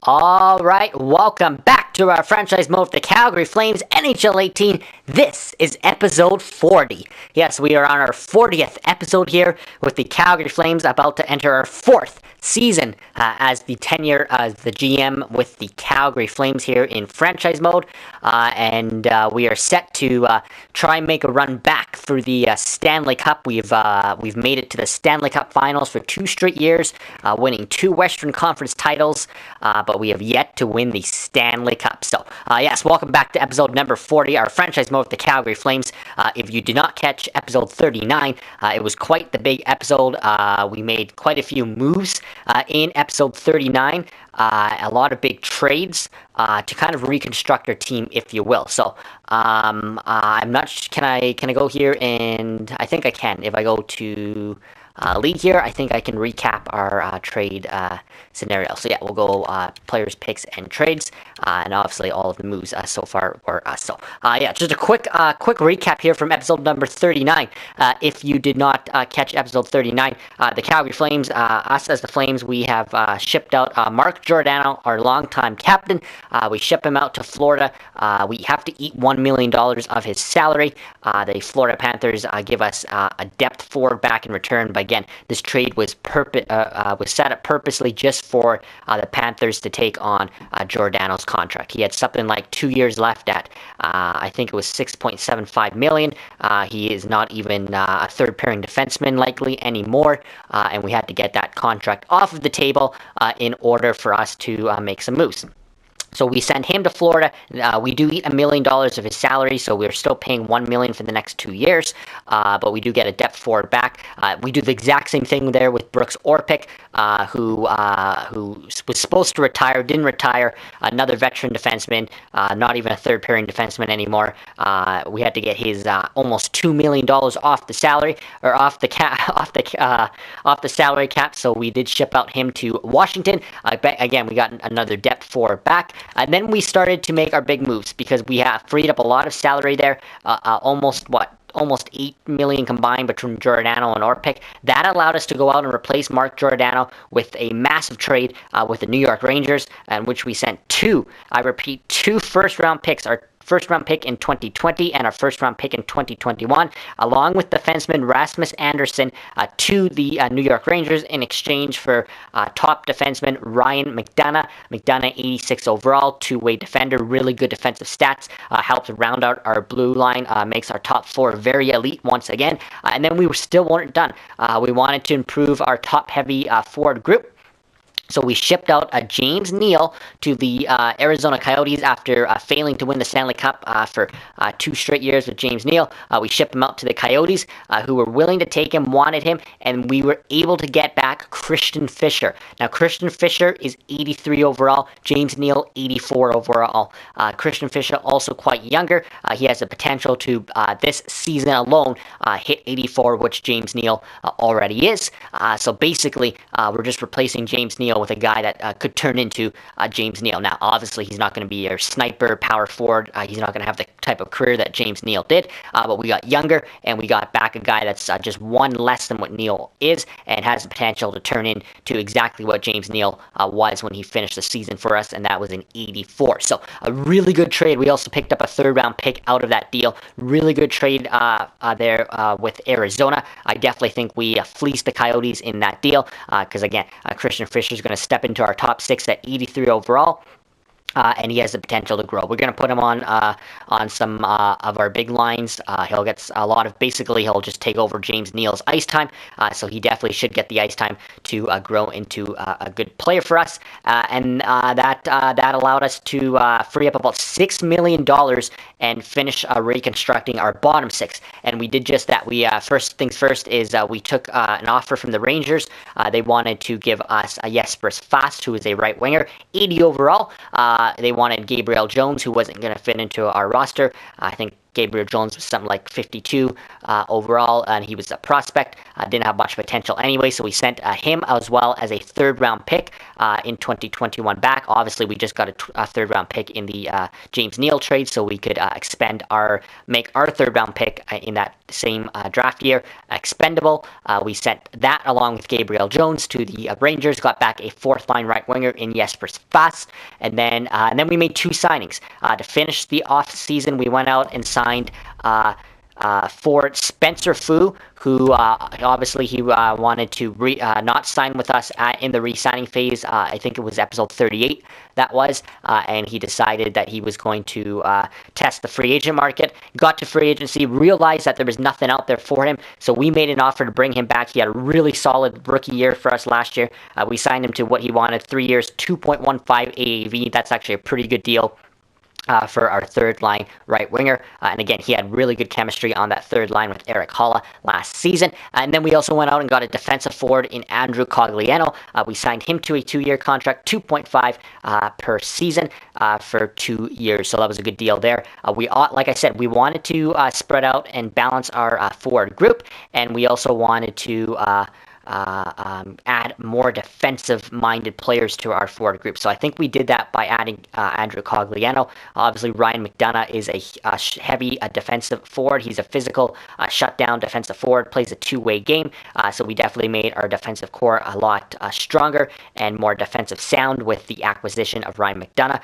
All right, welcome back to our franchise mode, the Calgary Flames NHL 18. This is episode 40. Yes, we are on our 40th episode here with the Calgary Flames, about to enter our fourth season as the tenure as the GM with the Calgary Flames here in franchise mode, and we are set to try and make a run back through the Stanley Cup. We've made it to the Stanley Cup Finals for 2 straight years, winning 2 Western Conference titles, but we have yet to win the Stanley Cup. So, yes, welcome back to episode number 40, our franchise mode with the Calgary Flames. If you did not catch episode 39, it was quite the big episode. We made quite a few moves in episode 39, a lot of big trades to kind of reconstruct our team, if you will. So, I'm not. Can I go here? And I think I can. If I go to league here, I think I can recap our trade scenario. So yeah, we'll go players, picks, and trades, and obviously all of the moves so far were us. So yeah, just a quick recap here from episode number 39. If you did not catch episode 39, the Calgary Flames, us as the Flames, we have shipped out Mark Giordano, our longtime captain. We ship him out to Florida. We have to eat $1 million of his salary. The Florida Panthers give us a depth forward back in return. But again, this trade was set up purposely just for the Panthers to take on Giordano's contract. He had something like 2 years left at, I think it was $6.75 million. He is not even a third pairing defenseman likely anymore, and we had to get that contract off of the table in order for us to make some moves. So we send him to Florida. We do eat $1 million of his salary, so we're still paying $1 million for the next 2 years. But we do get a depth forward back. We do the exact same thing there with Brooks Orpik, who was supposed to retire, didn't retire. Another veteran defenseman, not even a third pairing defenseman anymore. We had to get his almost $2 million off the salary, or off the salary cap. So we did ship out him to Washington. Again, we got another depth forward back. And then we started to make our big moves because we have freed up a lot of salary there, almost $8 million combined between Giordano and Orpik. That allowed us to go out and replace Mark Giordano with a massive trade with the New York Rangers, in which we sent 2 first-round picks, our first-round pick in 2020 and our first-round pick in 2021, along with defenseman Rasmus Andersson to the New York Rangers in exchange for top defenseman Ryan McDonough. McDonough, 86 overall, two-way defender, really good defensive stats, helps round out our blue line, makes our top 4 very elite once again. And then we still weren't done. We wanted to improve our top-heavy forward group. So we shipped out James Neal to the Arizona Coyotes after failing to win the Stanley Cup for 2 straight years with James Neal. We shipped him out to the Coyotes, who were willing to take him, wanted him, and we were able to get back Christian Fischer. Now, Christian Fischer is 83 overall, James Neal 84 overall. Christian Fischer also quite younger. He has the potential to, this season alone, hit 84, which James Neal already is. So basically, we're just replacing James Neal with a guy that could turn into James Neal. Now, obviously, he's not going to be your sniper, power forward. He's not going to have the type of career that James Neal did, but we got younger, and we got back a guy that's just 1 less than what Neal is, and has the potential to turn into exactly what James Neal was when he finished the season for us, and that was in 84. So, a really good trade. We also picked up a 3rd-round pick out of that deal. Really good trade there with Arizona. I definitely think we fleeced the Coyotes in that deal, because, again, Christian Fischer is going to step into our top 6 at 83 overall. And he has the potential to grow. We're going to put him on some of our big lines. He'll get a lot of, basically, he'll just take over James Neal's ice time. So he definitely should get the ice time to grow into a good player for us. And that allowed us to free up about $6 million and finish reconstructing our bottom 6. And we did just that. We first things first is we took an offer from the Rangers. They wanted to give us Jesper Fast, who is a right winger, 80 overall. They wanted Gabriel Jones, who wasn't going to fit into our roster. I think Gabriel Jones was something like 52 overall, and he was a prospect. Didn't have much potential anyway, so we sent him as well as a third-round pick in 2021 back. Obviously, we just got a third-round pick in the James Neal trade, so we could make our third-round pick in that same draft year expendable. We sent that along with Gabriel Jones to the Rangers, got back a fourth-line right winger in Jesper Fast, and then we made two signings. To finish the off-season, we went out and signed for Spencer Fu, who obviously he wanted to not sign with us in the re-signing phase. I think it was episode 38 that was, and he decided that he was going to test the free agent market. Got to free agency, realized that there was nothing out there for him, so we made an offer to bring him back. He had a really solid rookie year for us last year. We signed him to what he wanted, 3 years, 2.15 AAV. That's actually a pretty good deal for our third line right winger. And again, he had really good chemistry on that third line with Eric Holla last season. And then we also went out and got a defensive forward in Andrew Cogliano. We signed him to a 2-year contract, 2.5 per season for 2 years. So that was a good deal there. Like I said, we wanted to spread out and balance our forward group, and we also wanted to add more defensive-minded players to our forward group. So I think we did that by adding Andrew Cogliano. Obviously, Ryan McDonough is a heavy defensive forward. He's a physical, shutdown defensive forward, plays a two-way game. So we definitely made our defensive core a lot stronger and more defensive sound with the acquisition of Ryan McDonough.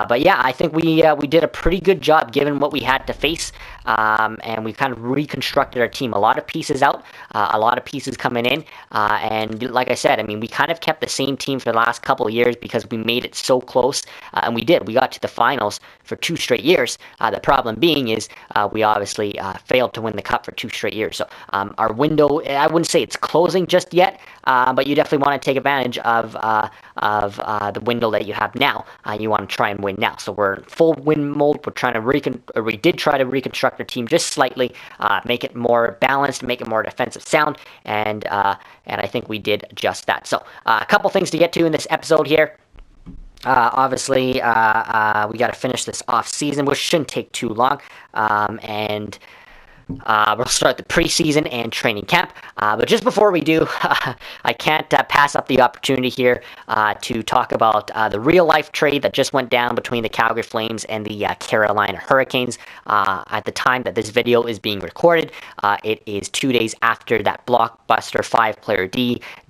But yeah, I think we did a pretty good job given what we had to face, and we kind of reconstructed our team. A lot of pieces out, a lot of pieces coming in. And like I said, I mean, we kind of kept the same team for the last couple of years because we made it so close, and we did. We got to the finals for 2 straight years. The problem being is we obviously failed to win the cup for 2 straight years. So our window, I wouldn't say it's closing just yet, but you definitely want to take advantage of the window that you have now. You want to try and win now. So we're in full win mode. We're trying to we did try to reconstruct our team just slightly, make it more balanced, make it more defensive sound, and I think we did just that. So a couple things to get to in this episode here. Obviously, we got to finish this off season, which shouldn't take too long, and we'll start the preseason and training camp. But just before we do, I can't pass up the opportunity here to talk about the real-life trade that just went down between the Calgary Flames and the Carolina Hurricanes. At the time that this video is being recorded, it is 2 days after that blockbuster 5-player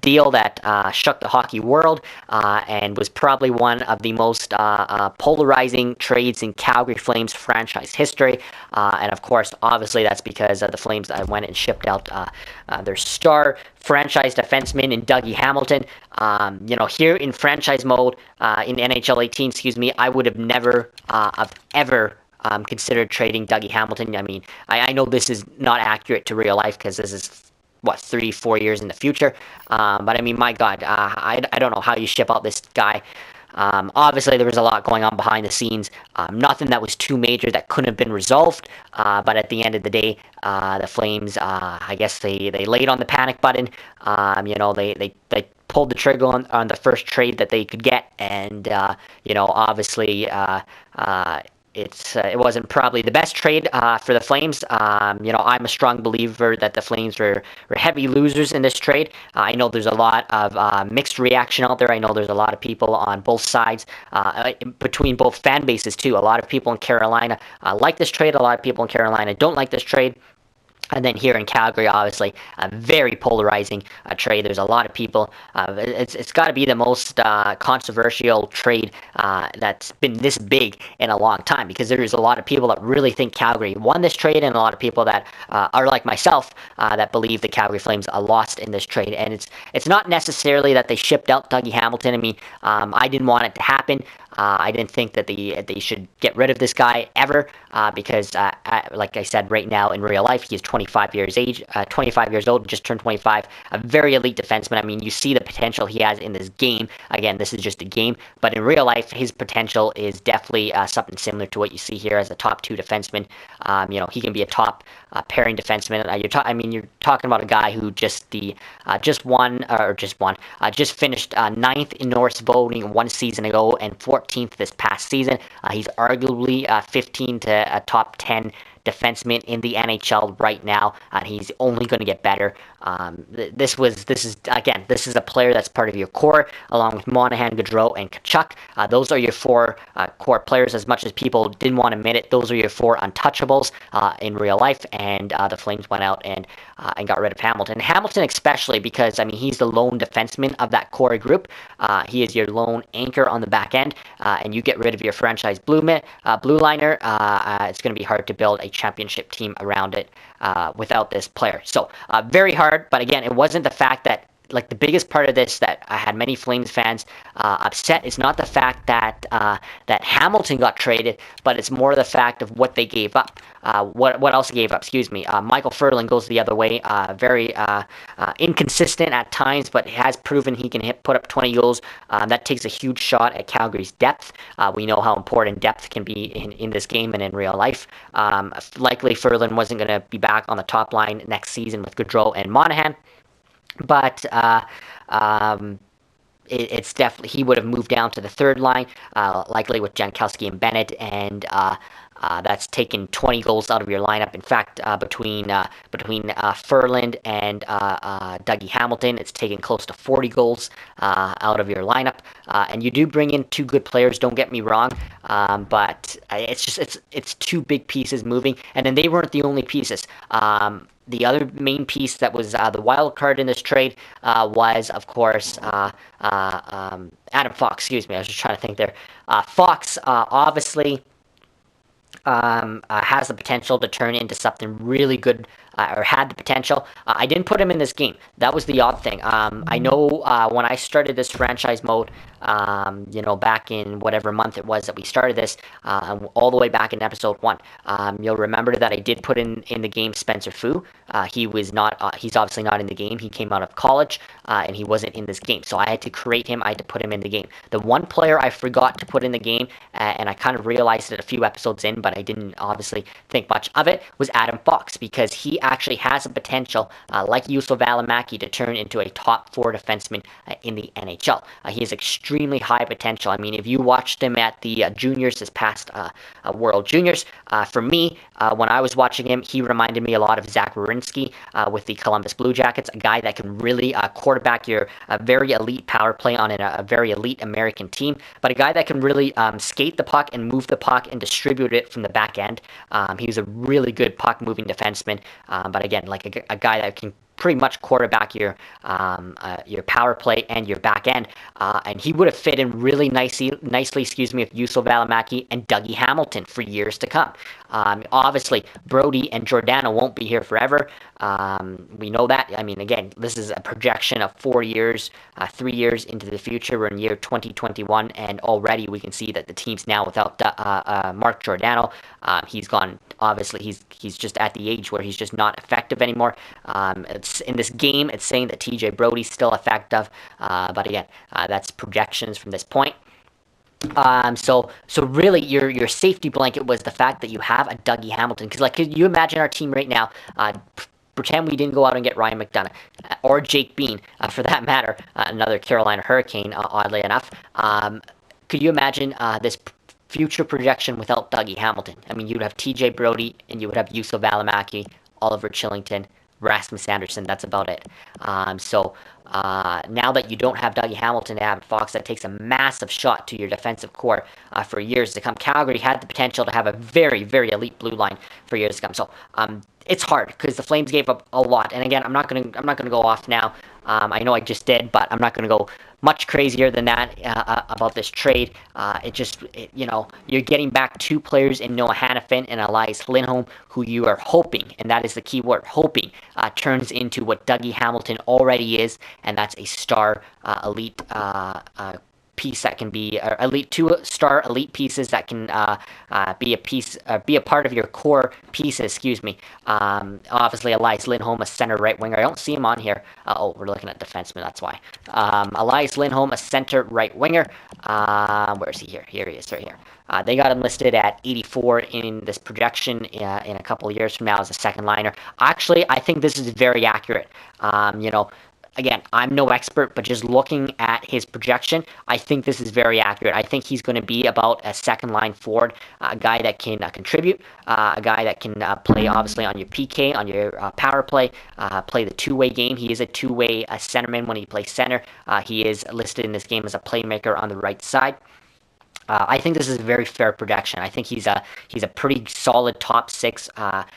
deal that shook the hockey world and was probably one of the most polarizing trades in Calgary Flames franchise history. And of course, obviously, that's because the Flames went and shipped out their star franchise defenseman in Dougie Hamilton. Here in franchise mode in NHL 18, I would have never ever considered trading Dougie Hamilton. I mean, I know this is not accurate to real life because this is 3-4 years in the future. But I mean, my God, I don't know how you ship out this guy. Obviously, there was a lot going on behind the scenes. Nothing that was too major that couldn't have been resolved. But at the end of the day, the Flames, I guess they laid on the panic button. They pulled the trigger on the first trade that they could get, and obviously. It wasn't probably the best trade for the Flames. I'm a strong believer that the Flames were heavy losers in this trade. I know there's a lot of mixed reaction out there. I know there's a lot of people on both sides, between both fan bases too. A lot of people in Carolina like this trade. A lot of people in Carolina don't like this trade. And then here in Calgary, obviously, a very polarizing trade. There's a lot of people. It's got to be the most controversial trade that's been this big in a long time, because there's a lot of people that really think Calgary won this trade, and a lot of people that are like myself that believe the Calgary Flames are lost in this trade. And it's not necessarily that they shipped out Dougie Hamilton. I mean, I didn't want it to happen. I didn't think that they should get rid of this guy ever because, like I said, right now in real life, he is 25 years old, just turned 25, a very elite defenseman. I mean, you see the potential he has in this game. Again, this is just a game, but in real life, his potential is definitely something similar to what you see here as a top 2 defenseman. He can be a top pairing defenseman. You're talking about a guy who just finished 9th in Norris voting 1 season ago and 14th this past season. He's arguably 15 to a top 10 defenseman in the NHL right now, and he's only going to get better. This is a player that's part of your core, along with Monahan, Gaudreau, and Tkachuk. Those are your four core players. As much as people didn't want to admit it, those are your four untouchables in real life. And the Flames went out and got rid of Hamilton. Hamilton especially because he's the lone defenseman of that core group. He is your lone anchor on the back end, and you get rid of your franchise blue liner. It's going to be hard to build a championship team around it without this player. So very hard, but again, it wasn't the fact that, like, the biggest part of this that I had many Flames fans upset is not the fact that that Hamilton got traded, but it's more the fact of what they gave up. What else gave up? Excuse me. Michael Furlan goes the other way. Very inconsistent at times, but has proven he can put up 20 goals. That takes a huge shot at Calgary's depth. We know how important depth can be in this game and in real life. Likely Furlan wasn't going to be back on the top line next season with Gaudreau and Monahan. But it's definitely, he would have moved down to the third line, likely with Jankowski and Bennett, and that's taken 20 goals out of your lineup. In fact, between Furland and Dougie Hamilton, it's taken close to 40 goals out of your lineup. And you do bring in two good players, don't get me wrong, but it's two big pieces moving, and then they weren't the only pieces. The other main piece that was the wild card in this trade was, of course, Adam Fox. Excuse me, I was just trying to think there. Fox obviously has the potential to turn into something really good, or had the potential. I didn't put him in this game. That was the odd thing. I know when I started this franchise mode, back in whatever month it was that we started this, all the way back in episode 1, you'll remember that I did put in the game Spencer Fu. He's obviously not in the game. He came out of college, and he wasn't in this game. So I had to create him. I had to put him in the game. The one player I forgot to put in the game, and I kind of realized it a few episodes in, but I didn't obviously think much of it, was Adam Fox, because he actually has a potential, like Juuso Välimäki, to turn into a top 4 defenseman in the NHL. He has extremely high potential. I mean, if you watched him at the juniors this past World Juniors, for me, when I was watching him, he reminded me a lot of Zach Werenski with the Columbus Blue Jackets, a guy that can really quarterback your very elite power play on a very elite American team, but a guy that can really skate the puck and move the puck and distribute it from the back end. He was a really good puck-moving defenseman, but again, like a guy that can pretty much quarterback your power play and your back end, and he would have fit in really nicely, with Juuso Välimäki and Dougie Hamilton for years to come. Obviously, Brody and Giordano won't be here forever. We know that. I mean, again, this is a projection of 4 years, 3 years into the future. We're in year 2021, and already we can see that the team's now without Mark Giordano. He's gone. Obviously, he's just at the age where he's just not effective anymore. It's in this game, it's saying that TJ Brody's still effective, but again, that's projections from this point. So really, your safety blanket was the fact that you have a Dougie Hamilton. Because, like, could you imagine our team right now? Pretend we didn't go out and get Ryan McDonough or Jake Bean, for that matter, another Carolina Hurricane, oddly enough. Could you imagine this future projection without Dougie Hamilton? I mean, you'd have TJ Brody, and you would have Juuso Välimäki, Oliver Chillington, Rasmus Anderson. That's about it. Now that you don't have Dougie Hamilton to have Fox, that takes a massive shot to your defensive core for years to come. Calgary had the potential to have a very, very elite blue line for years to come. So it's hard because the Flames gave up a lot. And again, I'm not gonna go off now. I know I just did, but I'm not gonna go much crazier than that about this trade. You're getting back 2 players in Noah Hannafin and Elias Lindholm, who you are hoping, and that is the key word, hoping, turns into what Dougie Hamilton already is, and that's a star elite piece that can be elite 2-star elite pieces that can be a part of your core pieces. Excuse me. Obviously, Elias Lindholm, a center right winger. I don't see him on here. We're looking at defenseman. That's why. Elias Lindholm, a center right winger. Where is he here? Here he is, right here. They got him listed at 84 in this projection in a couple of years from now as a second liner. Actually, I think this is very accurate. again, I'm no expert, but just looking at his projection, I think this is very accurate. I think he's going to be about a second line forward, a guy that can contribute, a guy that can play obviously on your PK, on your power play, play the two-way game. He is a two-way centerman when he plays center. He is listed in this game as a playmaker on the right side. I think this is a very fair projection. I think he's a pretty solid top six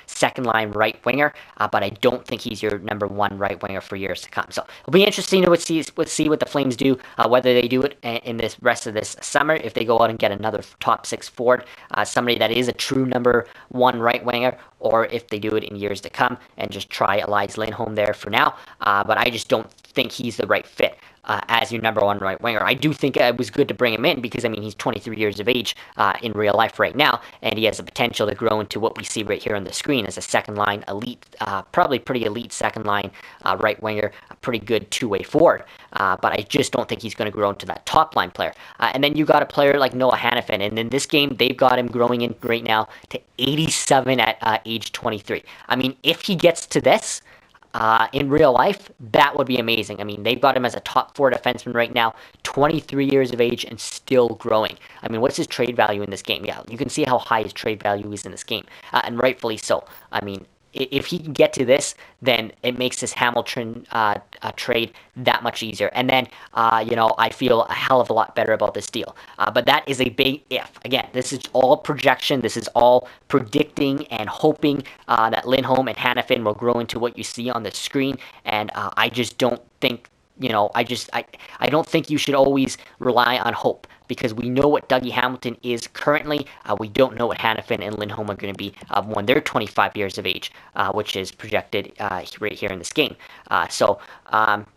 second line right winger, but I don't think he's your number one right winger for years to come. So it'll be interesting to see what the Flames do, whether they do it in this rest of this summer, if they go out and get another top six forward, somebody that is a true number one right winger, or if they do it in years to come and just try Elias Lindholm there for now. But I just don't think he's the right fit. As your number one right winger. I do think it was good to bring him in because, I mean, he's 23 years of age in real life right now, and he has the potential to grow into what we see right here on the screen as a second-line elite, probably pretty elite second-line right winger, a pretty good two-way forward. But I just don't think he's going to grow into that top-line player. And then you got a player like Noah Hannafin, and in this game, they've got him growing in right now to 87 at age 23. I mean, if he gets to this, in real life, that would be amazing. I mean, they've got him as a top four defenseman right now, 23 years of age and still growing. I mean, what's his trade value in this game? Yeah, you can see how high his trade value is in this game, and rightfully so. I mean, if he can get to this, then it makes this Hamilton trade that much easier. And then, I feel a hell of a lot better about this deal. But that is a big if. Again, this is all projection. This is all predicting and hoping that Lindholm and Hannafin will grow into what you see on the screen. And I just don't think, I don't think you should always rely on hope, because we know what Dougie Hamilton is currently. We don't know what Hannafin and Lindholm are going to be when they're 25 years of age, which is projected right here in this game. So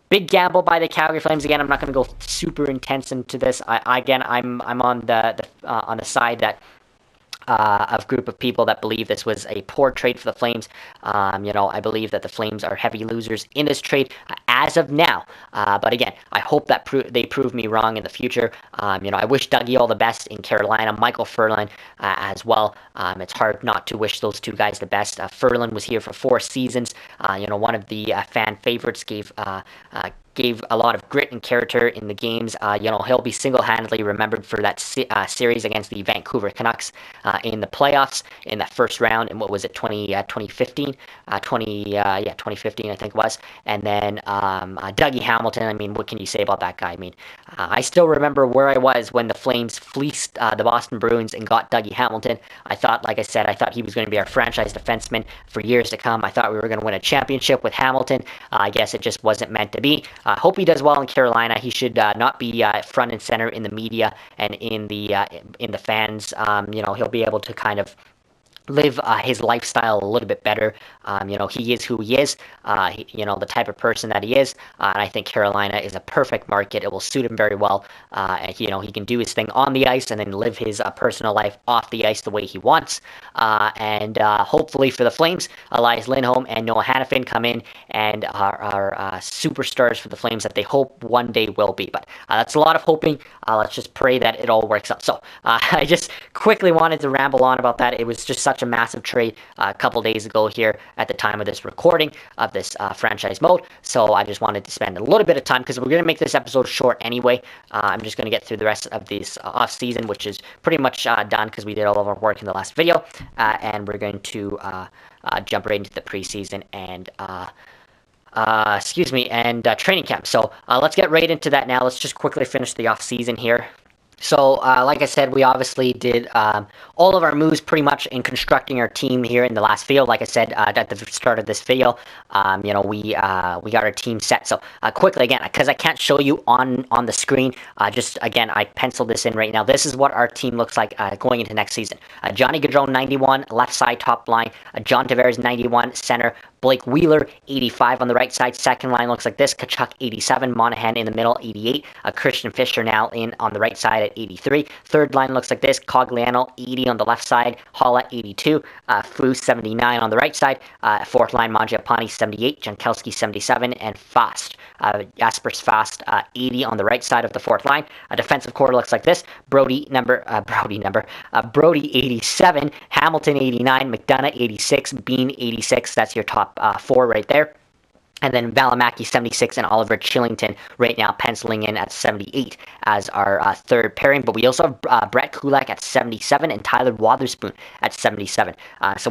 big gamble by the Calgary Flames. Again, I'm not going to go super intense into this. I'm on the side that of group of people that believe this was a poor trade for the Flames. I believe that the Flames are heavy losers in this trade as of now. But again, I hope that they prove me wrong in the future. I wish Dougie all the best in Carolina, Michael Furlan as well. It's hard not to wish those two guys the best. Furlan was here for 4 seasons. One of the fan favorites, gave a lot of grit and character in the games. He'll be single-handedly remembered for that series against the Vancouver Canucks in the playoffs in that first round. And what was it, 2015? 2015, I think it was. And then Dougie Hamilton. I mean, what can you say about that guy? I mean, I still remember where I was when the Flames fleeced the Boston Bruins and got Dougie Hamilton. I thought he was going to be our franchise defenseman for years to come. I thought we were going to win a championship with Hamilton. I guess it just wasn't meant to be. I hope he does well in Carolina. He should not be front and center in the media and in the fans. He'll be able to kind of live his lifestyle a little bit better. He is who he is, the type of person that he is, and I think Carolina is a perfect market. It will suit him very well. He can do his thing on the ice and then live his personal life off the ice the way he wants. And hopefully for the Flames, Elias Lindholm and Noah Hannafin come in and are superstars for the Flames that they hope one day will be. But that's a lot of hoping. Let's just pray that it all works out. So I just quickly wanted to ramble on about that. It was just such a massive trade a couple days ago here at the time of this recording of this franchise mode. So I just wanted to spend a little bit of time because we're going to make this episode short anyway. I'm just going to get through the rest of this off season, which is pretty much done because we did all of our work in the last video, and we're going to jump right into the preseason and training camp. So let's get right into that now. Let's just quickly finish the off season here. So, like I said, we obviously did all of our moves pretty much in constructing our team here in the last video. Like I said at the start of this video, we got our team set. So, quickly again, because I can't show you on the screen, I penciled this in right now. This is what our team looks like going into next season. Johnny Gaudreau, 91, left side top line. John Tavares, 91, center. Blake Wheeler, 85 on the right side. Second line looks like this. Kachuk, 87. Monahan in the middle, 88. Christian Fischer now in on the right side at 83. Third line looks like this. Cogliano, 80 on the left side. Holla, 82. Fu, 79 on the right side. Fourth line, Mangiapane, 78. Jankowski, 77. And Fast. Jaspers Fast, 80 on the right side of the fourth line. Defensive core looks like this. Brody, 87. Hamilton, 89. McDonough, 86. Bean, 86. That's your top 4 right there. And then Valimaki 76 and Oliver Chillington right now penciling in at 78 as our third pairing. But we also have Brett Kulak at 77 and Tyler Wotherspoon at 77.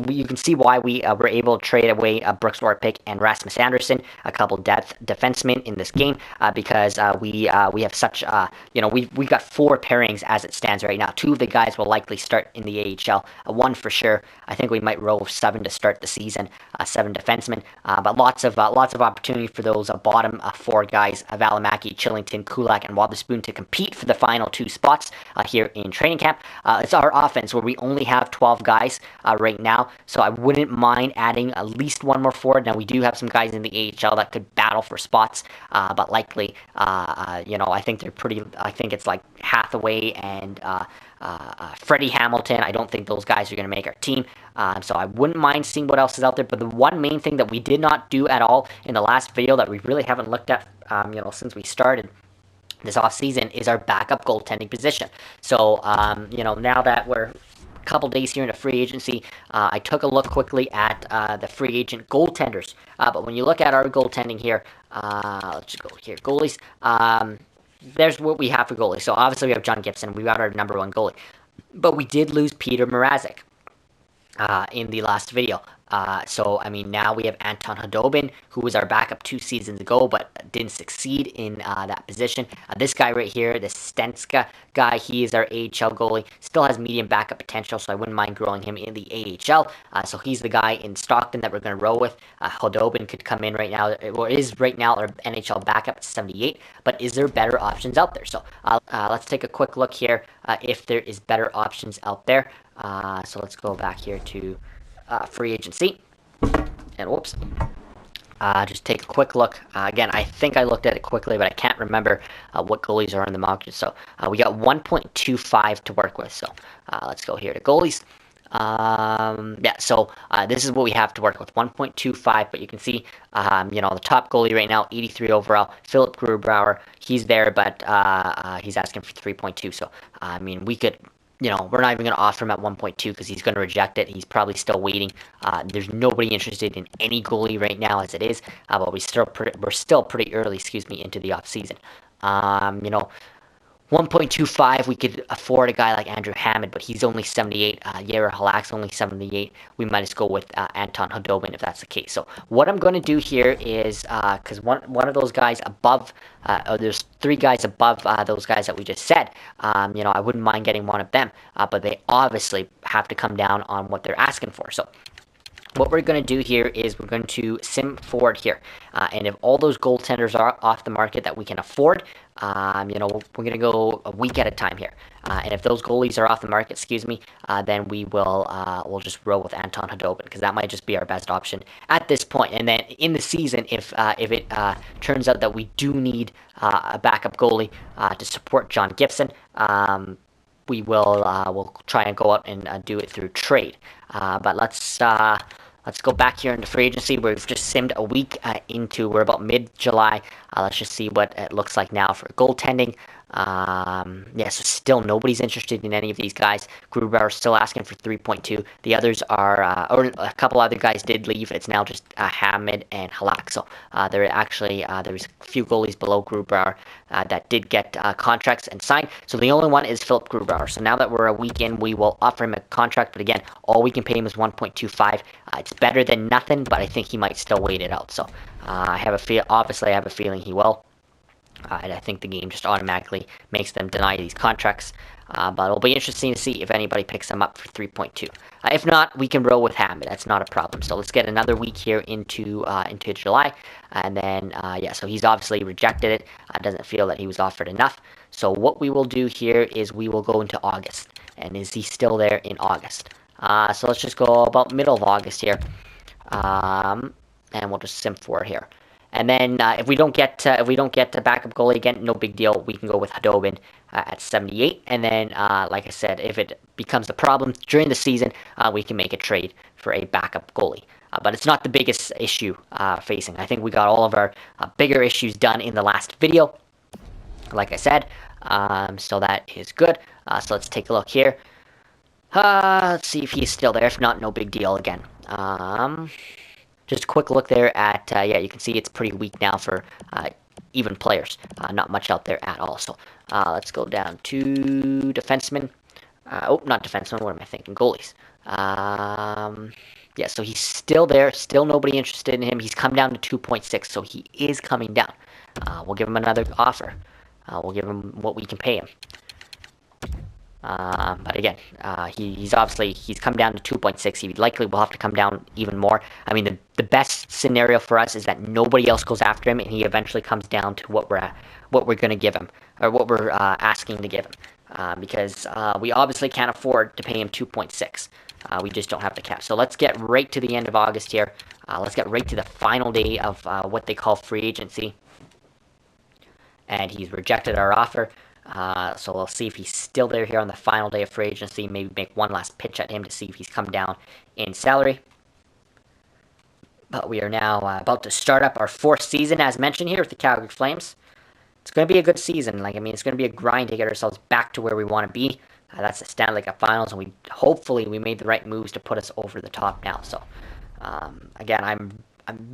You can see why we were able to trade away Brooks Orpik and Rasmus Anderson, a couple depth defensemen in this game, because we have such, we got 4 pairings as it stands right now. 2 of the guys will likely start in the AHL. One for sure. I think we might roll 7 to start the season, 7 defensemen. But lots of opportunity for those bottom 4 guys, Valimaki, Chillington, Kulak, and Wotherspoon to compete for the final 2 spots here in training camp. It's our offense where we only have 12 guys right now, so I wouldn't mind adding at least 1 more forward. Now we do have some guys in the AHL that could battle for spots, but likely, I think they're pretty. I think it's like Hathaway and Freddie Hamilton. I don't think those guys are going to make our team. So I wouldn't mind seeing what else is out there. But the one main thing that we did not do at all in the last video that we really haven't looked at, since we started this offseason is our backup goaltending position. So, now that we're a couple days here into free agency, I took a look quickly at the free agent goaltenders. But when you look at our goaltending here, let's just go here, goalies. There's what we have for goalies. So obviously we have John Gibson. We got our number 1 goalie. But we did lose Peter Mrazek in the last video. Now we have Anton Khudobin, who was our backup 2 seasons ago, but didn't succeed in that position. This guy right here, the Stenska guy, he is our AHL goalie. Still has medium backup potential, so I wouldn't mind growing him in the AHL. So he's the guy in Stockton that we're going to roll with. Khudobin could come in right now, or is right now our NHL backup at 78, but is there better options out there? So let's take a quick look here if there is better options out there. So let's go back here to free agency, and whoops, just take a quick look. Again, I think I looked at it quickly, but I can't remember what goalies are in the market. So we got 1.25 to work with. So let's go here to goalies. This is what we have to work with, 1.25, but you can see, the top goalie right now, 83 overall, Philip Grubauer, he's there, but he's asking for 3.2. So, we could, we're not even going to offer him at 1.2 because he's going to reject it. He's probably still waiting. There's nobody interested in any goalie right now as it is, but we're still pretty early, into the offseason. 1.25, we could afford a guy like Andrew Hammond, but he's only 78. Jere Halak's only 78. We might just go with Anton Khudobin if that's the case. So what I'm going to do here is, because one of those guys above, there's 3 guys above those guys that we just said. I wouldn't mind getting one of them, but they obviously have to come down on what they're asking for. So what we're going to do here is we're going to sim forward here. And if all those goaltenders are off the market that we can afford, we're going to go a week at a time here. And if those goalies are off the market, then we will we'll just roll with Anton Khudobin because that might just be our best option at this point. And then in the season, if it turns out that we do need a backup goalie to support John Gibson, we will we'll try and go out and do it through trade. But let's go back here into free agency. We've just simmed a week we're about mid-July. Let's just see what it looks like now for goaltending. So still nobody's interested in any of these guys. Grubauer still asking for 3.2. The others are, or a couple other guys did leave. It's now just Hamid and Halak. So there was a few goalies below Grubauer that did get contracts and signed. So the only one is Philip Grubauer. So now that we're a week in, we will offer him a contract. But again, all we can pay him is 1.25. It's better than nothing, but I think he might still wait it out. So I have a feeling he will. And I think the game just automatically makes them deny these contracts. But it'll be interesting to see if anybody picks them up for 3.2. If not, we can roll with Hammond. That's not a problem. So let's get another week here into July. And then, so he's obviously rejected it. Doesn't feel that he was offered enough. So what we will do here is we will go into August. And is he still there in August? So let's just go about middle of August here. And we'll just sim forward here. And then if we don't get the backup goalie again, no big deal. We can go with Khudobin at 78. And then, like I said, if it becomes a problem during the season, we can make a trade for a backup goalie. But it's not the biggest issue facing. I think we got all of our bigger issues done in the last video. Like I said, so that is good. So let's take a look here. Let's see if he's still there. If not, no big deal again. just a quick look there at, yeah, you can see it's pretty weak now for even players. Not much out there at all. So let's go down to defensemen. Oh, not defensemen. What am I thinking? Goalies. Yeah, so he's still there. Still nobody interested in him. He's come down to 2.6, so he is coming down. We'll give him another offer. We'll give him what we can pay him. But again, he's come down to 2.6. He likely will have to come down even more. I mean, the best scenario for us is that nobody else goes after him, and he eventually comes down to what we're going to give him, or what we're asking to give him, because we obviously can't afford to pay him 2.6. We just don't have the cap. So let's get right to the end of August here. Let's get right to the final day of what they call free agency, and he's rejected our offer. So we'll see if he's still there here on the final day of free agency. Maybe make one last pitch at him to see if he's come down in salary. But we are now about to start up our 4th season, as mentioned here, with the Calgary Flames. It's going to be a good season. It's going to be a grind to get ourselves back to where we want to be. That's the Stanley Cup Finals, and hopefully we made the right moves to put us over the top now. So, again, I'm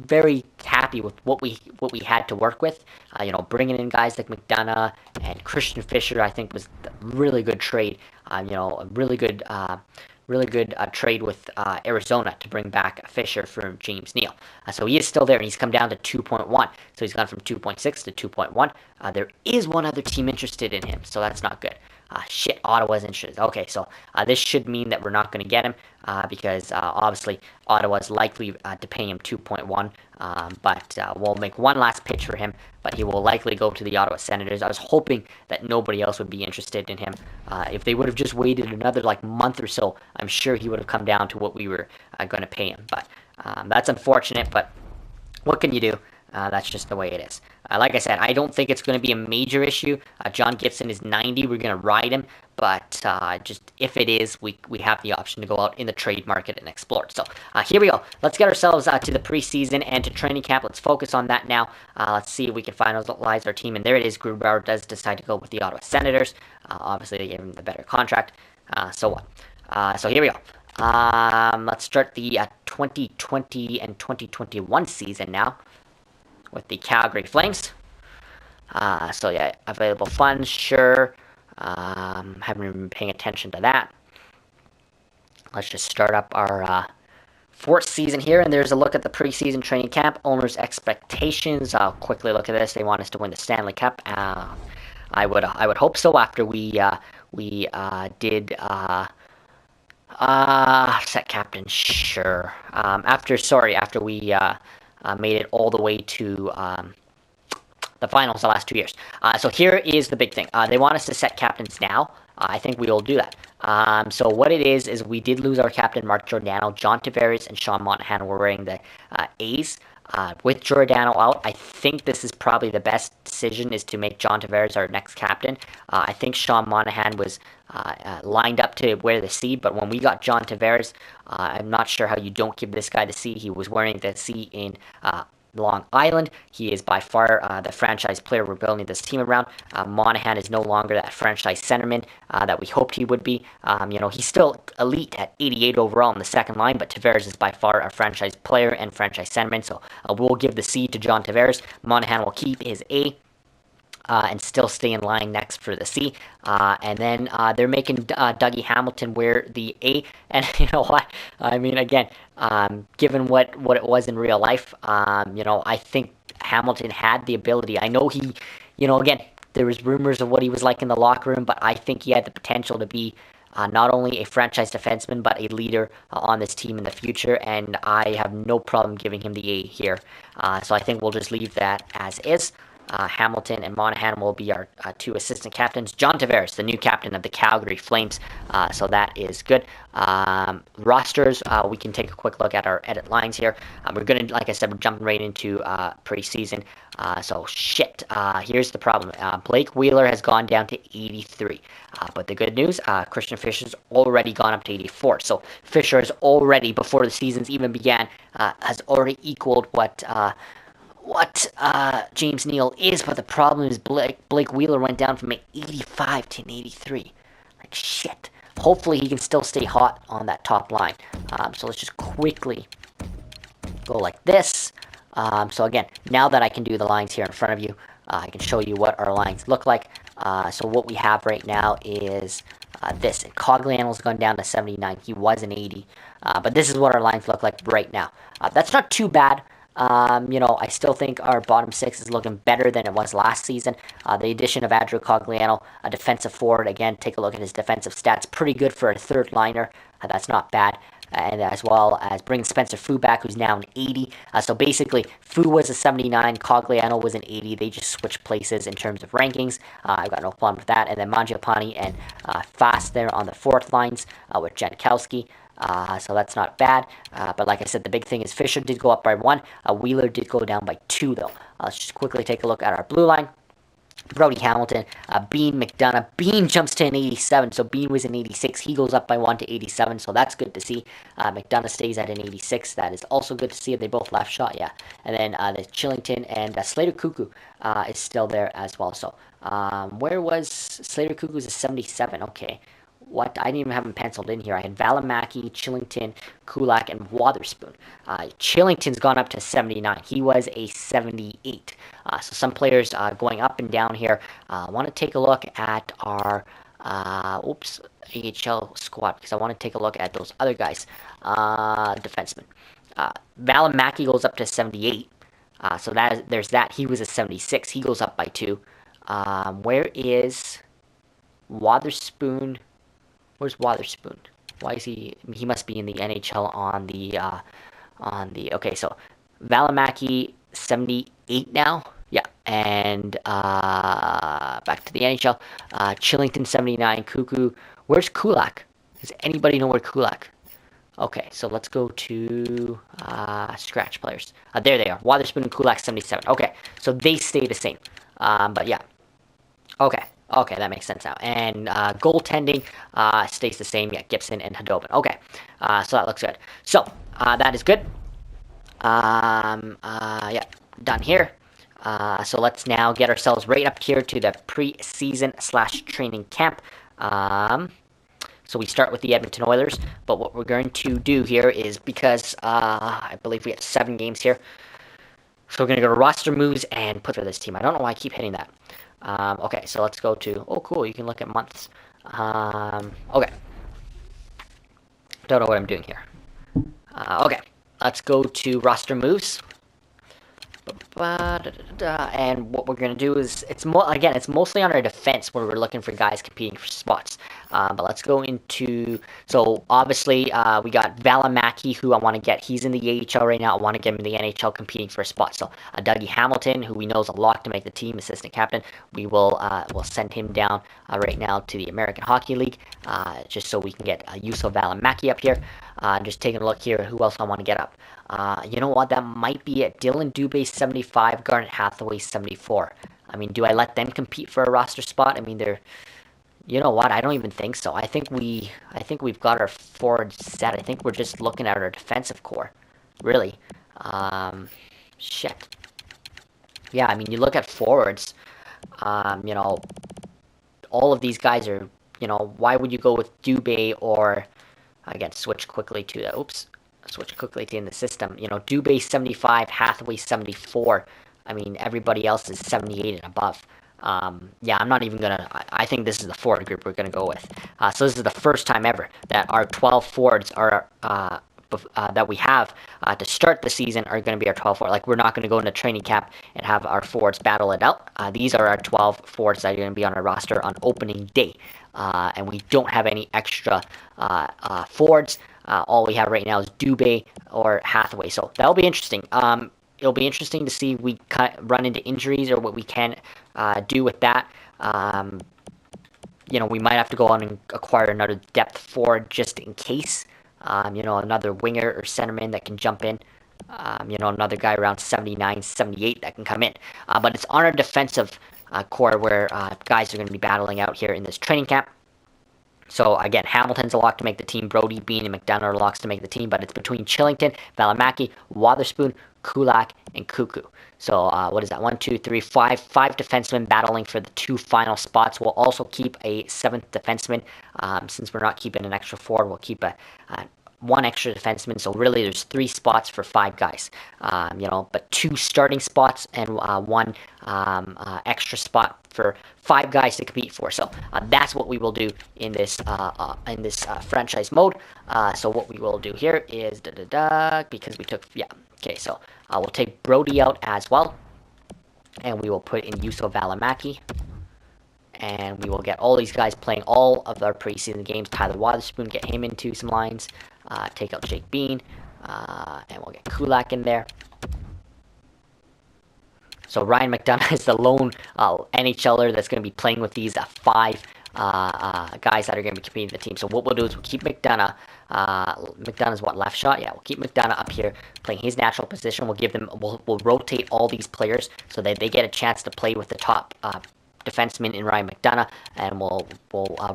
very happy with what we had to work with. Bringing in guys like McDonough and Christian Fischer, I think was a really good trade. A really good trade with Arizona to bring back Fisher from James Neal. So he is still there, and he's come down to 2.1. So he's gone from 2.6 to 2.1. There is one other team interested in him, so that's not good. Shit, Ottawa's interested. Okay, so this should mean that we're not going to get him because obviously Ottawa's likely to pay him 2.1. But we'll make one last pitch for him, but he will likely go to the Ottawa Senators. I was hoping that nobody else would be interested in him. If they would have just waited another month or so, I'm sure he would have come down to what we were going to pay him. But that's unfortunate, but what can you do? That's just the way it is. Like I said, I don't think it's going to be a major issue. John Gibson is 90. We're going to ride him. But just if it is, we have the option to go out in the trade market and explore it. So here we go. Let's get ourselves to the preseason and to training camp. Let's focus on that now. Let's see if we can finalize our team. And there it is. Grubauer does decide to go with the Ottawa Senators. Obviously, they gave him the better contract. So what? So here we go. Let's start the 2020 and 2021 season now with the Calgary Flames. So yeah, available funds, sure. Haven't even been paying attention to that. Let's just start up our 4th season here, and there's a look at the preseason training camp. Owners' expectations. I'll quickly look at this. They want us to win the Stanley Cup. I would hope so after we did set captain, sure. After we made it all the way to the finals the last 2 years. So here is the big thing. They want us to set captains now. I think we will do that. So what it is we did lose our captain, Mark Giordano. John Tavares and Sean Monahan were wearing the A's. With Giordano out, I think this is probably the best decision, is to make John Tavares our next captain. I think Sean Monahan was lined up to wear the C, but when we got John Tavares, I'm not sure how you don't give this guy the C. He was wearing the C in Long Island. He is by far the franchise player we're building this team around. Monahan is no longer that franchise centerman that we hoped he would be. He's still elite at 88 overall in the second line, but Tavares is by far a franchise player and franchise centerman, so we'll give the C to John Tavares. Monahan will keep his A. And still stay in line next for the C. And then they're making Dougie Hamilton wear the A. And you know what? I mean, again, given what it was in real life, I think Hamilton had the ability. I know he, again, there was rumors of what he was like in the locker room, but I think he had the potential to be not only a franchise defenseman, but a leader on this team in the future, and I have no problem giving him the A here. So I think we'll just leave that as is. Hamilton and Monahan will be our 2 assistant captains. John Tavares, the new captain of the Calgary Flames, so that is good. Rosters, we can take a quick look at our edit lines here. We're going to, like I said, we're jumping right into preseason. Here's the problem. Blake Wheeler has gone down to 83. But the good news, Christian Fisher's already gone up to 84. So Fisher has already, before the seasons even began, has already equaled what James Neal is, but the problem is Blake Wheeler went down from an 85 to an 83. Like, shit. Hopefully he can still stay hot on that top line. So let's just quickly go like this. So again, now that I can do the lines here in front of you, I can show you what our lines look like. So what we have right now is this. Cogliano's gone down to 79. He was an 80. But this is what our lines look like right now. That's not too bad. I still think our bottom six is looking better than it was last season. The addition of Andrew Cogliano, a defensive forward, again, take a look at his defensive stats. Pretty good for a third liner. That's not bad. And as well as bringing Spencer Fu back, who's now an 80. So basically, Fu was a 79, Cogliano was an 80. They just switched places in terms of rankings. I've got no problem with that. And then Mangiapane and Fast there on the fourth lines with Janikowski. So that's not bad. But like I said, the big thing is Fisher did go up by 1. Wheeler did go down by 2, though. Let's just quickly take a look at our blue line. Brody Hamilton, Bean McDonough. Bean jumps to an 87, so Bean was an 86. He goes up by 1 to 87, so that's good to see. McDonough stays at an 86. That is also good to see. They both left shot, yeah. And then the Chillington and Slater Cuckoo is still there as well. So where was Slater Cuckoo's a 77? Okay. What? I didn't even have him penciled in here. I had Valimaki, Chillington, Kulak, and Wotherspoon. Chillington's gone up to 79. He was a 78. So some players going up and down here. I want to take a look at our AHL squad because I want to take a look at those other guys. Defensemen. Valimaki goes up to 78. So there's that. He was a 76. He goes up by 2. Where is Wotherspoon? Where's Wotherspoon? Why is he? He must be in the NHL on the. Okay, so Valimaki 78 now. Yeah, and back to the NHL. Chillington 79. Cuckoo. Where's Kulak? Does anybody know where Kulak? Okay, so let's go to scratch players. There they are. Wotherspoon and Kulak 77. Okay, so they stay the same. But yeah. Okay, that makes sense now. And goaltending stays the same. Yeah, Gibson and Hadobin. Okay, so that looks good. So that is good. Yeah, done here. So let's now get ourselves right up here to the preseason/training camp. So we start with the Edmonton Oilers, but what we're going to do here is because I believe we have 7 games here. So we're going to go to roster moves and put for this team. I don't know why I keep hitting that. Okay, so let's go to, oh cool, you can look at months. Okay. Don't know what I'm doing here. Okay, let's go to roster moves. And what we're going to do is, it's mostly on our defense where we're looking for guys competing for spots. But let's go into, so obviously we got Valimaki, who I want to get. He's in the AHL right now. I want to get him in the NHL competing for a spot. So Dougie Hamilton, who we know is a lock to make the team, assistant captain, we will send him down right now to the American Hockey League, just so we can get Juuso Valimaki up here. Just taking a look here, who else I want to get up. You know what? That might be it. Dylan Dubé 75, Garnet Hathaway 74. I mean, do I let them compete for a roster spot? I mean, they're. You know what? I don't even think so. I think we've got our forwards set. I think we're just looking at our defensive core, really. Shit. Yeah, I mean, you look at forwards. All of these guys are. Why would you go with Dubé or again switch quickly to the switch quickly to in the system. Dubé 75, Hathaway 74. I mean, everybody else is 78 and above. Yeah, I'm not even gonna. I think this is the forward group we're gonna go with. So this is the first time ever that our 12 forwards are that we have to start the season are going to be our 12 forwards. Like, we're not going to go into training camp and have our forwards battle it out. These are our 12 forwards that are going to be on our roster on opening day. And we don't have any extra forwards. All we have right now is Dubé or Hathaway. So that'll be interesting. It'll be interesting to see if we run into injuries or what we can do with that. We might have to go on and acquire another depth forward just in case. Another winger or centerman that can jump in. Another guy around 79, 78 that can come in. But it's on our defensive core where guys are going to be battling out here in this training camp. So, again, Hamilton's a lock to make the team. Brody, Bean, and McDonough are locks to make the team. But it's between Chillington, Valimaki, Wotherspoon, Kulak, and Cuckoo. So, what is that? 1, 2, 3, 5. 5 defensemen battling for the 2 final spots. We'll also keep a 7th defenseman. Since we're not keeping an extra forward, we'll keep one extra defenseman, so really there's 3 spots for 5 guys. But 2 starting spots and one extra spot for 5 guys to compete for. So that's what we will do in this franchise mode. So what we will do here is because we took okay. So we'll take Brody out as well, and we will put in Juuso Välimäki. And we will get all these guys playing all of our preseason games. Tyler Wotherspoon, get him into some lines. Take out Jake Bean. And we'll get Kulak in there. So Ryan McDonough is the lone NHLer that's going to be playing with these 5 guys that are going to be competing in the team. So what we'll do is we'll keep McDonough. McDonough's left shot? Yeah, we'll keep McDonough up here playing his natural position. We'll rotate all these players so that they get a chance to play with the top defenseman in Ryan McDonough, and we'll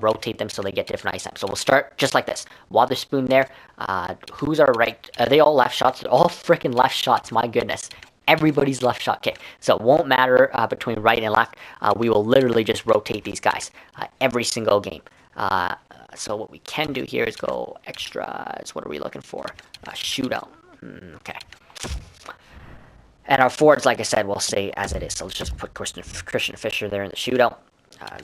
rotate them so they get different ice time. So we'll start just like this. Wotherspoon there. Who's our right? Are they all left shots? They're all freaking left shots. My goodness. Everybody's left shot. Okay, so it won't matter between right and left. We will literally just rotate these guys every single game. So what we can do here is go extras. What are we looking for? Shootout. Okay. And our forwards, like I said, will stay as it is. So let's just put Christian Fischer there in the shootout.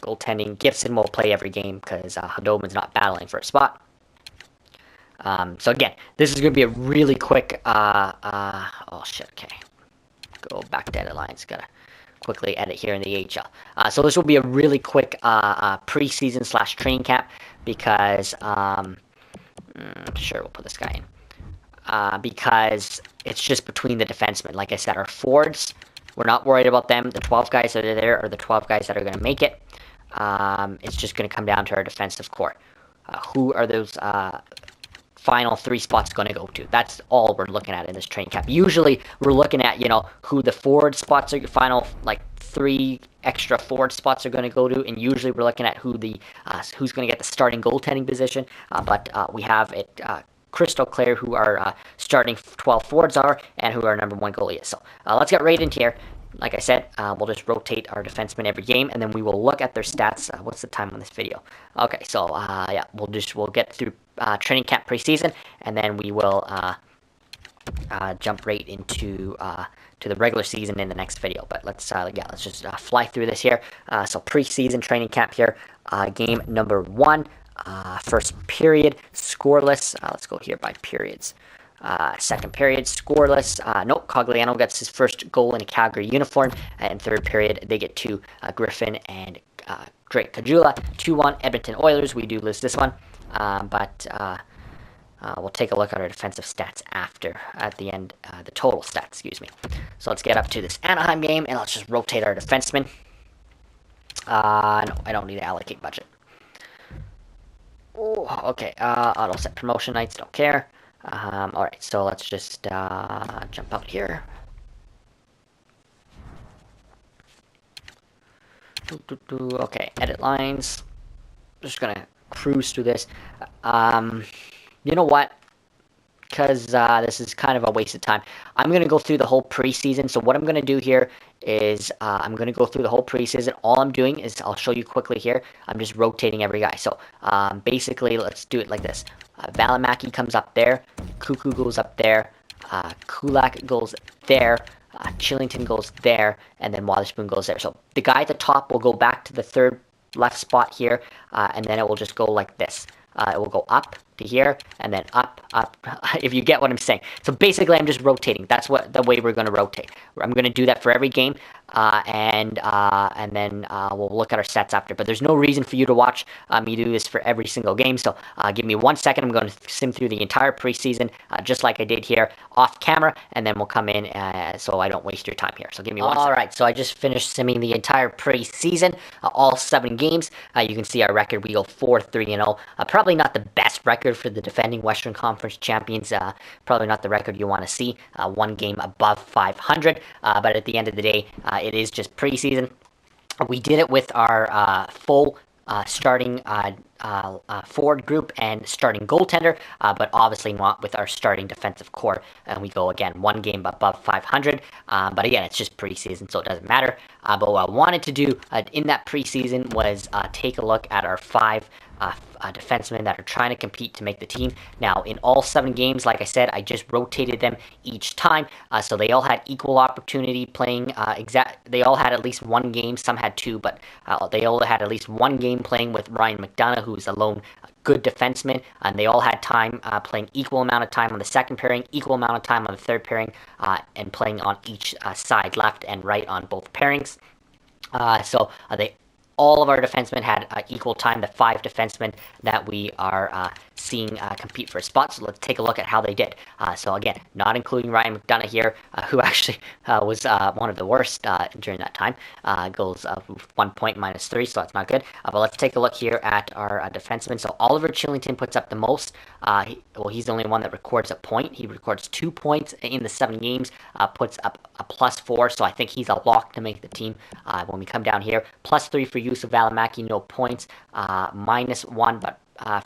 Goaltending, Gibson will play every game because Hadobin's not battling for a spot. So again, this is going to be a really quick... oh, shit, okay. Go back to edit lines. Got to quickly edit here in the AHL. So this will be a really quick preseason / training camp because... sure, we'll put this guy in. Because it's just between the defensemen. Like I said, our forwards, we're not worried about them. The 12 guys that are there are the 12 guys that are going to make it. It's just going to come down to our defensive core. Who are those final 3 spots going to go to? That's all we're looking at in this training camp. Usually, we're looking at, who the forward spots are, final, 3 extra forward spots are going to go to, and usually we're looking at who's going to get the starting goaltending position. But we have it... crystal clear who our starting 12 forwards are and who our number 1 goalie is. So let's get right into here. Like I said, we'll just rotate our defensemen every game, and then we will look at their stats. What's the time on this video? Okay, so we'll get through training camp preseason, and then we will jump right into to the regular season in the next video. But let's just fly through this here. So preseason training camp here, game number 1. First period, scoreless. Let's go here by periods. Second period, scoreless. Nope, Cogliano gets his first goal in a Calgary uniform. And third period, they get 2, Griffin and Drake Caggiula. 2-1, Edmonton Oilers. We do lose this one. But we'll take a look at our defensive stats at the end, the total stats, excuse me. So let's get up to this Anaheim game, and let's just rotate our defensemen. No, I don't need to allocate budget. Oh, okay, auto set promotion nights, don't care. Alright, so let's just jump out here. Okay, edit lines. Just gonna cruise through this. You know what? Because this is kind of a waste of time. I'm going to go through the whole preseason. So what I'm going to do here is I'm going to go through the whole preseason. All I'm doing is I'll show you quickly here. I'm just rotating every guy. So basically, let's do it like this. Välimäki comes up there. Cuckoo goes up there. Kulak goes there. Chillington goes there. And then Wotherspoon goes there. So the guy at the top will go back to the third left spot here. And then it will just go like this. It will go up to here, and then up, if you get what I'm saying. So basically, I'm just rotating. That's the way we're going to rotate. I'm going to do that for every game, and then we'll look at our stats after. But there's no reason for you to watch me do this for every single game, so give me 1 second. I'm going to sim through the entire preseason, just like I did here, off camera, and then we'll come in so I don't waste your time here. So give me 1 second. All right, so I just finished simming the entire preseason, all 7 games. You can see our record. We go 4-3-0. Probably not the best record for the defending Western Conference champions. Probably not the record you want to see. 1 game above 500. But at the end of the day, it is just preseason. We did it with our full starting forward group and starting goaltender, but obviously not with our starting defensive core. And we go again 1 game above 500. But again, it's just preseason, so it doesn't matter. But what I wanted to do in that preseason was take a look at our 5 defensemen that are trying to compete to make the team. Now, in all 7 games, like I said, I just rotated them each time, so they all had equal opportunity playing. They all had at least 1 game. Some had 2, but they all had at least 1 game playing with Ryan McDonough, who's a lone good defenseman, and they all had time playing equal amount of time on the second pairing, equal amount of time on the third pairing, and playing on each side, left and right on both pairings. So all of our defensemen had equal time, the 5 defensemen that we are seeing compete for a spot. So let's take a look at how they did. So again, not including Ryan McDonough here, who actually was one of the worst during that time. Goals of 1 point -3, so that's not good. But let's take a look here at our defensemen. So Oliver Chillington puts up the most. He's the only one that records a point. He records 2 points in the 7 games, puts up a +4, so I think he's a lock to make the team. When we come down here, +3 for Yusuf Valimaki, no points, -1, but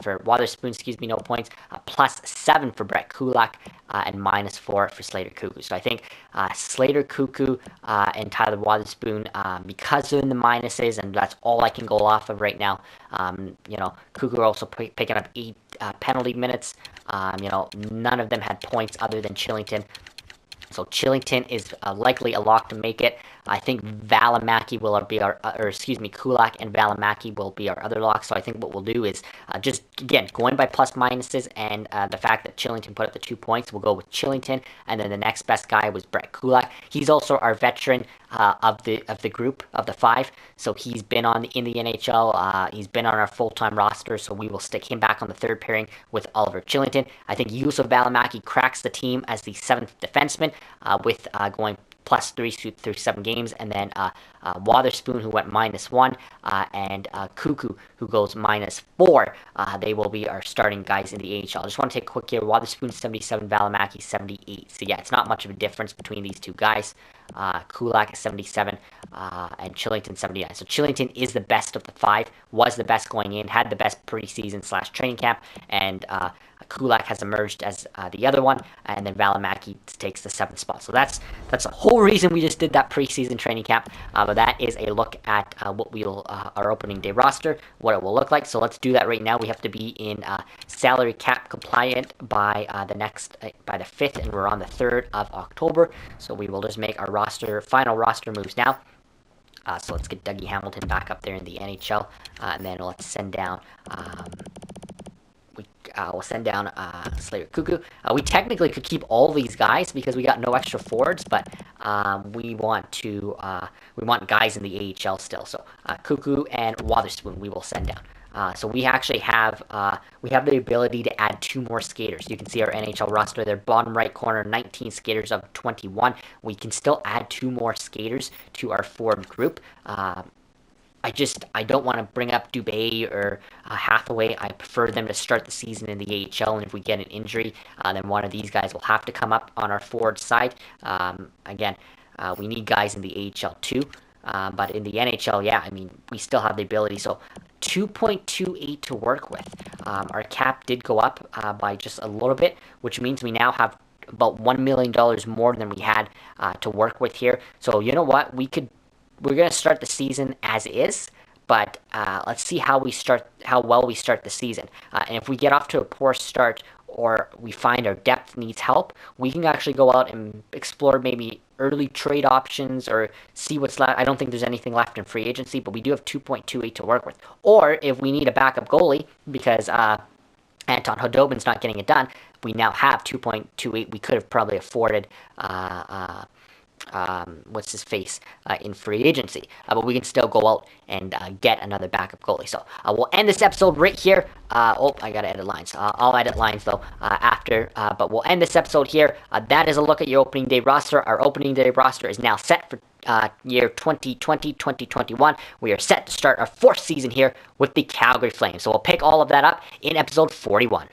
for Wotherspoon, no points, +7 for Brett Kulak, and -4 for Slater Cuckoo. So I think Slater Cuckoo and Tyler Wotherspoon, because they're in the minuses, and that's all I can go off of right now. Cuckoo also picking up 8 penalty minutes. None of them had points other than Chillington. So Chillington is likely a lock to make it. I think Valimaki will be Kulak and Valimaki will be our other lock. So I think what we'll do is just, again, going by plus minuses and the fact that Chillington put up the 2 points, we'll go with Chillington. And then the next best guy was Brett Kulak. He's also our veteran of the group, of the 5. So he's been in the NHL. He's been on our full-time roster. So we will stick him back on the third pairing with Oliver Chillington. I think Yusuf Valimaki cracks the team as the 7th defenseman with going +3 through 7 games, and then Wotherspoon, who went -1, and Cuckoo, who goes -4. They will be our starting guys in the AHL. I just want to take a quick here. Wotherspoon 77, Valimaki 78. So yeah, it's not much of a difference between these two guys. Kulak is 77, and Chillington 79. So Chillington is the best of the 5, was the best going in, had the best preseason / training camp, and Kulak has emerged as the other one, and then Valimaki takes the 7th spot. So that's the whole reason we just did that preseason training camp. But that is a look at what our opening day roster, what it will look like. So let's do that right now. We have to be in salary cap compliant by the 5th, and we're on the 3rd of October. So we will just make our final roster moves now. So let's get Dougie Hamilton back up there in the NHL, and then let's send down. We'll send down Slater Cuckoo. We technically could keep all these guys because we got no extra forwards, but we want guys in the AHL still. So Cuckoo and Wotherspoon we will send down. So we actually have the ability to add 2 more skaters. You can see our NHL roster there, bottom right corner, 19 skaters of 21. We can still add 2 more skaters to our forward group. I don't want to bring up Dubé or Hathaway. I prefer them to start the season in the AHL, and if we get an injury, then one of these guys will have to come up on our forward side. Again, we need guys in the AHL too, but in the NHL, yeah, I mean, we still have the ability. So 2.28 to work with. Our cap did go up by just a little bit, which means we now have about $1 million more than we had to work with here. So you know what? We're going to start the season as is, but let's see how well we start the season. And if we get off to a poor start or we find our depth needs help, we can actually go out and explore maybe early trade options or see what's left. I don't think there's anything left in free agency, but we do have 2.28 to work with. Or if we need a backup goalie because Anton Hodobin's not getting it done, we now have 2.28. We could have probably afforded in free agency, but we can still go out and get another backup goalie. So we'll end this episode right here. I gotta edit lines. I'll edit lines though after, but we'll end this episode here. That is a look at your opening day roster. Our opening day roster is now set for year 2020-2021. We are set to start our 4th season here with the Calgary Flames. So we'll pick all of that up in episode 41.